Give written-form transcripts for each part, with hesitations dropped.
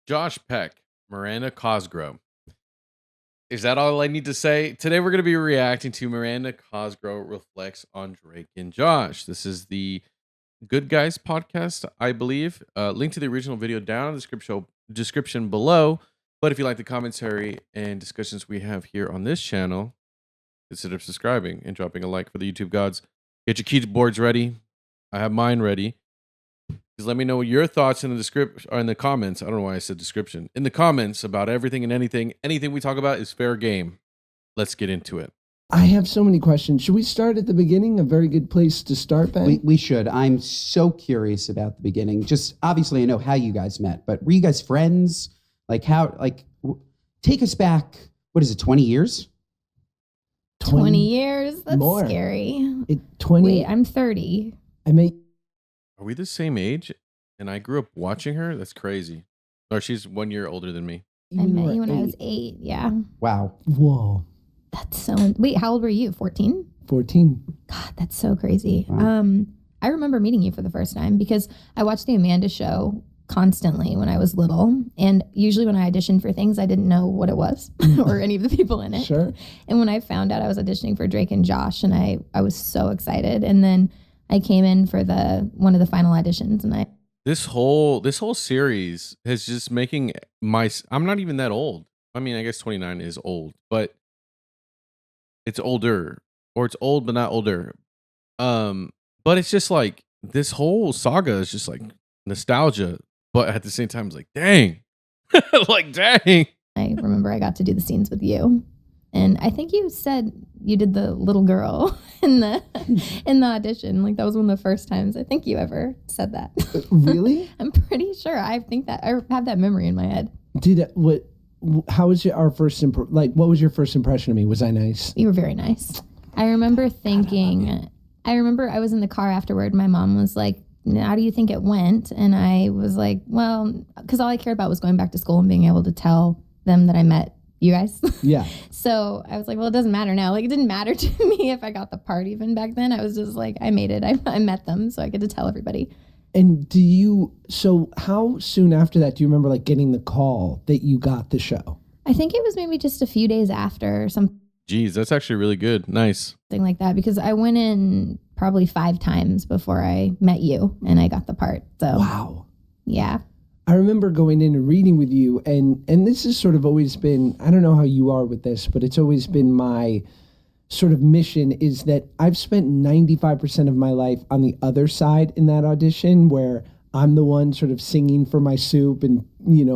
Josh Peck, Miranda Cosgrove. Is that all I need to say? Today we're going to be reacting to Miranda Cosgrove reflects on Drake and Josh. This is the Good Guys podcast, I believe. Link to the original video down in the description below. But if you like the commentary and discussions we have here on this channel, consider subscribing and dropping a like for the YouTube gods. Get your keyboards ready. I have mine ready. Just let me know your thoughts in the description or in the comments. I don't know why I said description. In the comments about everything and anything. Anything we talk about is fair game. Let's get into it. I have so many questions. Should we start at the beginning? A very good place to start, Ben? We should. I'm so curious about the beginning. Just obviously I know how you guys met, but were you guys friends? Take us back, what is it, 20 years? 20 years? That's more. Scary. 20. Wait, I'm 30. Are we the same age? And I grew up watching her? That's crazy. Or she's 1 year older than me. I met you when I was 8. Yeah. Wow. Whoa. That's so... Wait, how old were you? 14? 14. God, that's so crazy. Wow. I remember meeting you for the first time because I watched the Amanda show constantly when I was little. And usually when I auditioned for things, I didn't know what it was or any of the people in it. Sure. And when I found out I was auditioning for Drake and Josh, and I was so excited. And then I came in for one of the final auditions, and This whole series is just making I'm not even that old. I mean, I guess 29 is old, but it's older, or it's old but not older. But it's just like this whole saga is just like nostalgia, but at the same time it's like, dang. Like, dang. I remember I got to do the scenes with you. And I think you said you did the little girl in the audition. Like, that was one of the first times I think you ever said that. Really? I'm pretty sure. I think that I have that memory in my head. How was our first what was your first impression of me? Was I nice? You were very nice. I remember thinking, I was in the car afterward. My mom was like, how do you think it went? And I was like, well, because all I cared about was going back to school and being able to tell them that I met you guys. Yeah. So I was like, well, it doesn't matter now. Like, it didn't matter to me if I got the part even back then. I was just like, I made it. I met them, so I get to tell everybody. And so how soon after that do you remember getting the call that you got the show? I think it was maybe just a few days after or something. Jeez, that's actually really good. Nice. Like that, because I went in probably 5 times before I met you and I got the part. So wow. Yeah. I remember going in and reading with you, and this has sort of always been, I don't know how you are with this, but it's always been my sort of mission, is that I've spent 95% of my life on the other side in that audition, where I'm the one sort of singing for my soup and,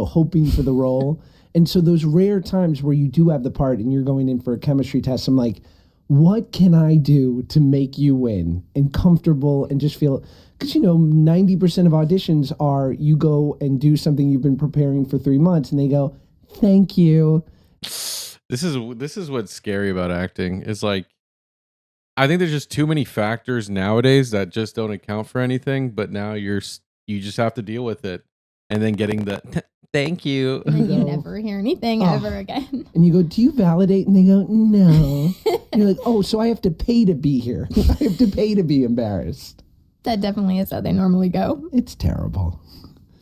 hoping for the role. And so those rare times where you do have the part and you're going in for a chemistry test, I'm like, what can I do to make you win and comfortable and just feel... Because, 90% of auditions are you go and do something you've been preparing for 3 months and they go, thank you. This is what's scary about acting. Is like, I think there's just too many factors nowadays that just don't account for anything. But now you just have to deal with it, and then getting the thank you. And then you never hear anything ever again. And you go, do you validate? And they go, no. And you're like, oh, so I have to pay to be here. I have to pay to be embarrassed. That definitely is how they normally go. It's terrible.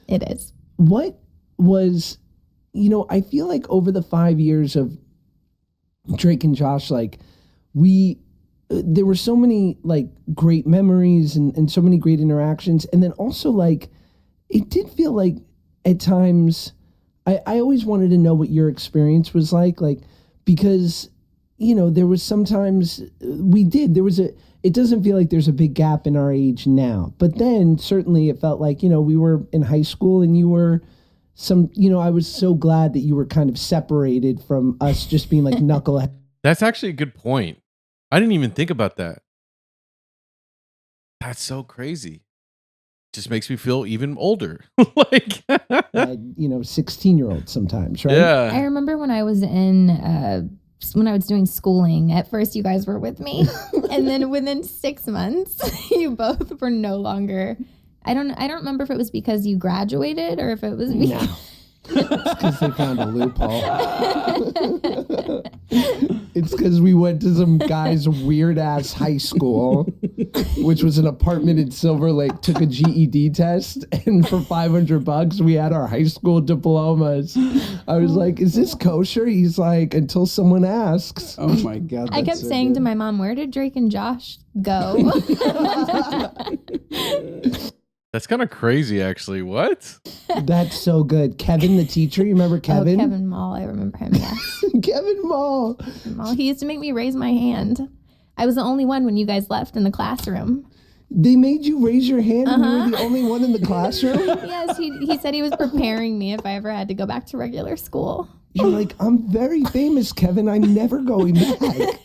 It is. What was, I feel like over the 5 years of Drake and Josh, there were so many great memories and so many great interactions. And then also it did feel like at times, I always wanted to know what your experience was like because, there was sometimes it doesn't feel like there's a big gap in our age now. But then certainly it felt like, we were in high school and you were I was so glad that you were kind of separated from us just being like knucklehead. That's actually a good point. I didn't even think about that. That's so crazy. Just makes me feel even older. 16-year-olds sometimes, right? Yeah. I remember when I was doing schooling, at first you guys were with me. And then within 6 months, you both were no longer. I don't remember if it was because you graduated or if it was because... Because they found a loophole. It's because we went to some guy's weird ass high school, which was an apartment in Silver Lake, took a GED test, and for $500 we had our high school diplomas. I was like, is this kosher? He's like, until someone asks. Oh my God. I kept saying to my mom, where did Drake and Josh go? That's kind of crazy, actually. What? That's so good. Kevin, the teacher, you remember Kevin? Oh, Kevin Mall, I remember him, yes. Kevin Mall. He used to make me raise my hand. I was the only one when you guys left in the classroom. They made you raise your hand and you were the only one in the classroom? Yes, he said he was preparing me if I ever had to go back to regular school. You're like, I'm very famous, Kevin. I'm never going back.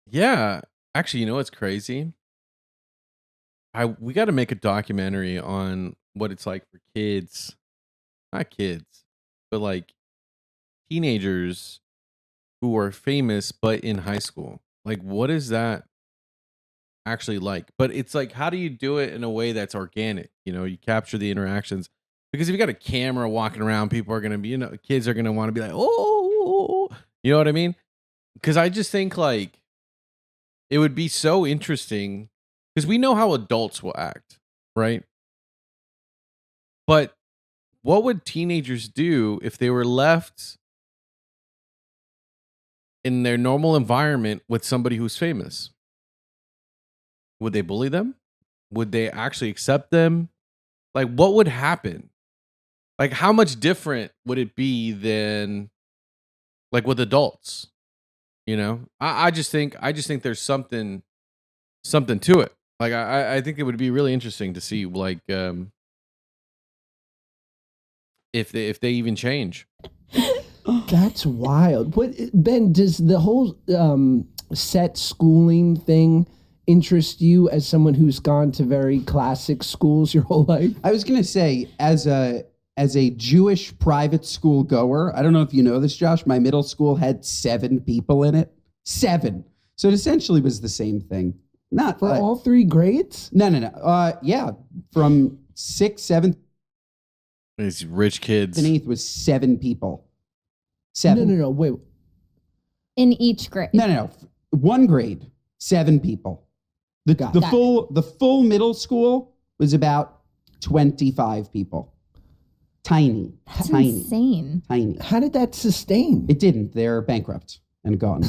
Yeah. Actually, you know what's crazy? We got to make a documentary on what it's like for kids, not kids, but like teenagers who are famous but in high school. Like, what is that actually like? But it's like, how do you do it in a way that's organic? You know, you capture the interactions. Because if you got a camera walking around, people are going to be, kids are going to want to be like, oh, you know what I mean? Because I just think like it would be so interesting because we know how adults will act, right? But what would teenagers do if they were left in their normal environment with somebody who's famous? Would they bully them? Would they actually accept them? Like, what would happen? Like, how much different would it be than like with adults? You know, I just think there's something to it. Like, I think it would be really interesting to see like if they even change. That's wild. What, Ben, does the whole set schooling thing interest you as someone who's gone to very classic schools your whole life? I was going to say, as a Jewish private school goer, I don't know if you know this, Josh, my middle school had 7 people in it. 7. So it essentially was the same thing. Not for all 3 grades? No. Yeah, from 6th, 7th. These rich kids. And 8th was 7 people. 7. No. Wait. In each grade. No. 1 grade, 7 people. The full middle school was about 25 people. Tiny. That's insane. Tiny. How did that sustain? It didn't. They're bankrupt and gone.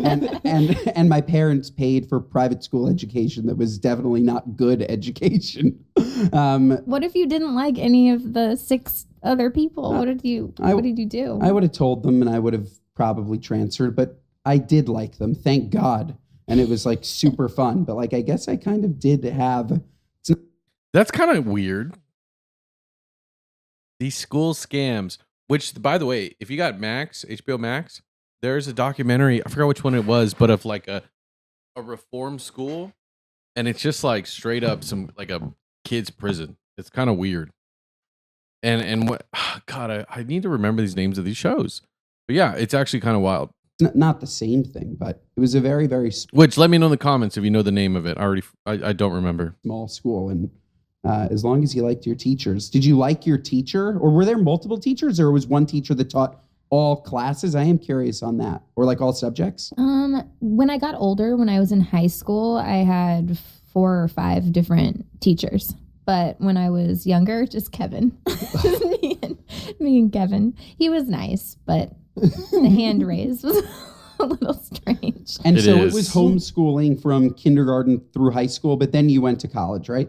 and my parents paid for private school education that was definitely not good education. What if you didn't like any of the 6 other people? What did you do? I would have told them and I would have probably transferred, but I did like them, thank God. And it was like super fun. But like, I guess I kind of did have. That's kind of weird. These school scams, which, by the way, if you got Max, HBO Max, there's a documentary, I forgot which one it was, but of like a reform school. And it's just like straight up some like a kid's prison. It's kind of weird. And what, God, I need to remember these names of these shows. But yeah, it's actually kind of wild. Not the same thing, but it was a very, very Which, let me know in the comments if you know the name of it. I don't remember. Small school. And as long as you liked your teachers. Did you like your teacher? Or were there multiple teachers? Or was one teacher that taught all classes? I am curious on that. Or like all subjects? When I got older, when I was in high school, I had 4 or 5 different teachers. But when I was younger, just Kevin. me and Kevin. He was nice, but the hand raise was a little strange. And so it was homeschooling from kindergarten through high school, but then you went to college, right?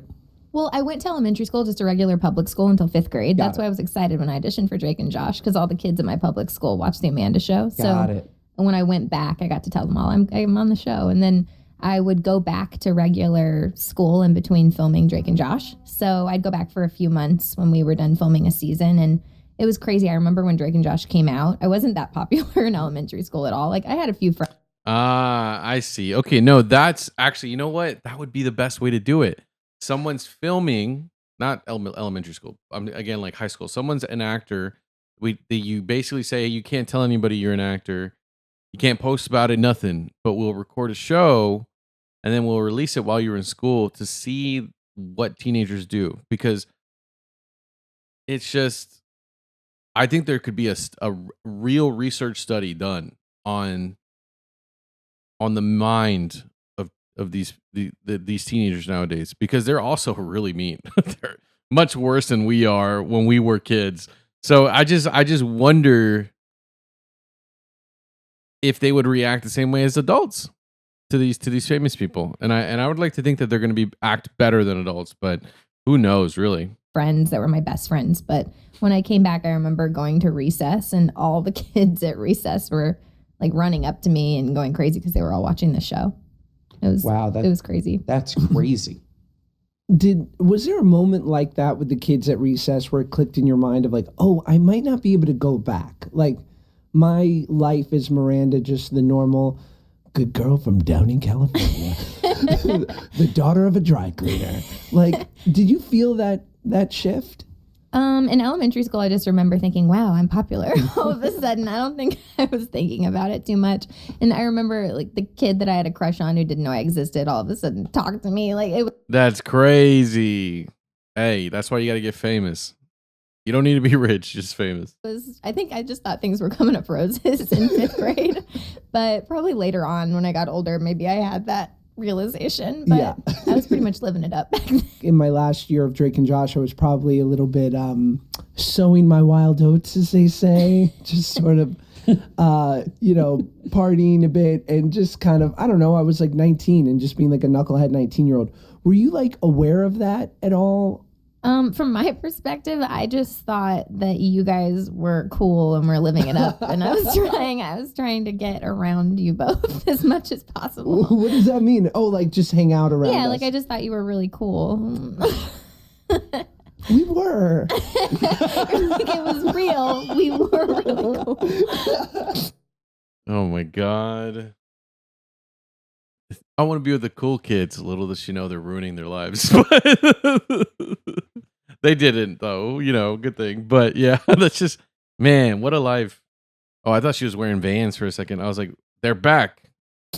Well, I went to elementary school, just a regular public school until 5th grade. That's why I was excited when I auditioned for Drake and Josh, because all the kids at my public school watched the Amanda Show. Got it. And when I went back, I got to tell them all I'm on the show. And then I would go back to regular school in between filming Drake and Josh. So I'd go back for a few months when we were done filming a season. And it was crazy. I remember when Drake and Josh came out, I wasn't that popular in elementary school at all. Like, I had a few friends. I see. Okay, no, that's actually, you know what? That would be the best way to do it. Someone's filming, not elementary school, again, like high school. Someone's an actor. You basically say, you can't tell anybody you're an actor. You can't post about it, nothing. But we'll record a show, and then we'll release it while you're in school to see what teenagers do. Because it's just, I think there could be a real research study done on the mind of these teenagers nowadays, because they're also really mean. They're much worse than we are when we were kids. So I just wonder if they would react the same way as adults to these famous people. And I would like to think that they're going to act better than adults, but who knows, really. Friends that were my best friends, but when I came back, I remember going to recess and all the kids at recess were like running up to me and going crazy because they were all watching the show. It was crazy. That's crazy. Was there a moment like that with the kids at recess where it clicked in your mind of like, oh, I might not be able to go back? Like, my life is Miranda, just the normal good girl from down in California, the daughter of a dry cleaner. Like, did you feel that shift? In elementary school, I just remember thinking, wow, I'm popular. All of a sudden, I don't think I was thinking about it too much. And I remember like the kid that I had a crush on who didn't know I existed all of a sudden talked to me. Like, That's crazy. Hey, that's why you got to get famous. You don't need to be rich, just famous. I think I just thought things were coming up roses in 5th grade. But probably later on when I got older, maybe I had that realization, but yeah. I was pretty much living it up back then. In my last year of Drake and Josh, I was probably a little bit sowing my wild oats, as they say, just sort of partying a bit and just kind of, I don't know, I was like 19 and just being like a knucklehead 19-year-old. Were you like aware of that at all? From my perspective, I just thought that you guys were cool and were living it up, and I was trying to get around you both as much as possible. What does that mean? Oh, like just hang out around us. Like I just thought you were really cool. We were. Like it was real. We were really cool. Oh my God. I want to be with the cool kids. Little does she know they're ruining their lives. They didn't, though. Good thing. But yeah, that's just, man, what a life. Oh, I thought she was wearing Vans for a second. I was like, they're back.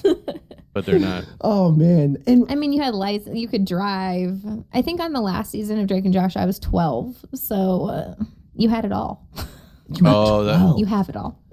But they're not. Oh, man. And I mean, you had license. You could drive. I think on the last season of Drake and Josh, I was 12. So you had it all. You have it all.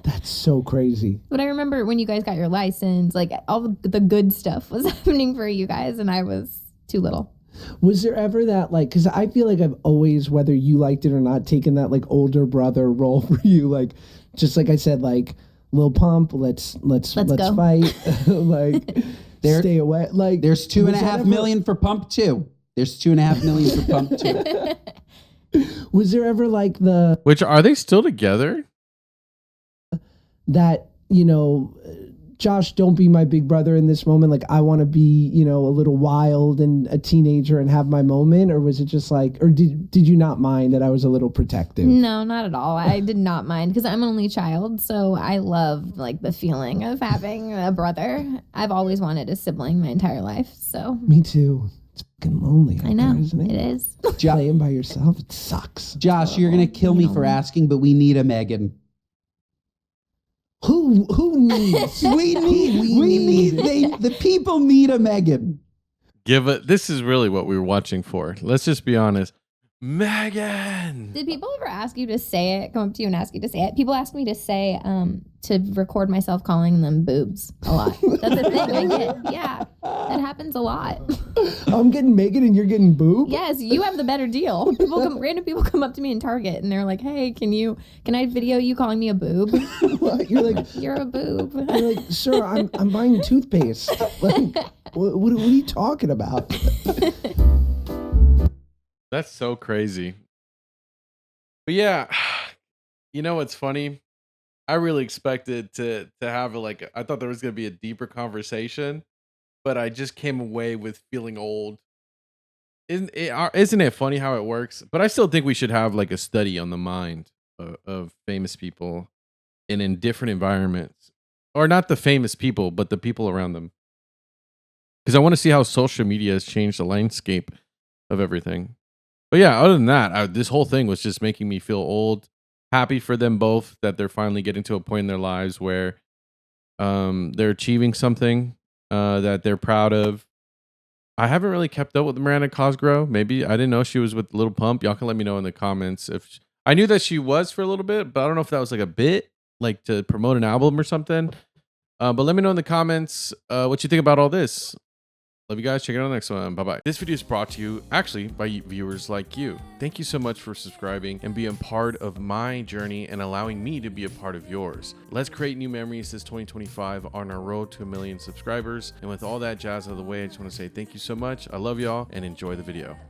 That's so crazy. But I remember when you guys got your license, like all the good stuff was happening for you guys, and I was too little. Was there ever that, like, because I feel like I've always, whether you liked it or not, taken that like older brother role for you, like, just like I said, like, Lil Pump, let's fight, like, stay away. Like, there's 2.5 million for Pump 2. There's 2.5 million for Pump 2. Was there ever like which are they still together? That, Josh, don't be my big brother in this moment. Like, I want to be, a little wild and a teenager and have my moment. Or was it just like, or did you not mind that I was a little protective? No, not at all. I did not mind because I'm an only child. So I love like the feeling of having a brother. I've always wanted a sibling my entire life. So me too. It's fucking lonely. I know. There, isn't it? It is. Playing by yourself, it sucks. Josh, you're going to kill me for asking, but we need a Megan. Who needs? The people need a Megan. This is really what we were watching for. Let's just be honest. Megan. Did people ever ask you to say it? Come up to you and ask you to say it? People ask me to say, to record myself calling them boobs a lot. That's a thing I get. Yeah, that happens a lot. I'm getting Megan and you're getting boob? Yes, you have the better deal. Random people come up to me in Target and they're like, hey, can I video you calling me a boob? You're like, you're a boob. You're like, sir, I'm buying toothpaste. Like, what are you talking about? That's so crazy. But yeah, what's funny? I really expected to have I thought there was going to be a deeper conversation, but I just came away with feeling old. Isn't it funny how it works? But I still think we should have like a study on the mind of famous people and in different environments, or not the famous people, but the people around them. Because I want to see how social media has changed the landscape of everything. But yeah, other than that, this whole thing was just making me feel old. Happy for them both that they're finally getting to a point in their lives where they're achieving something that they're proud of. I haven't really kept up with Miranda Cosgrove. Maybe I didn't know she was with Lil Pump. Y'all can let me know in the comments. I knew that she was for a little bit, but I don't know if that was like a bit, like to promote an album or something. But let me know in the comments what you think about all this. Love you guys. Check it out on the next one. Bye-bye. This video is brought to you actually by viewers like you. Thank you so much for subscribing and being part of my journey and allowing me to be a part of yours. Let's create new memories this 2025 on our road to 1 million subscribers. And with all that jazz out of the way, I just want to say thank you so much. I love y'all and enjoy the video.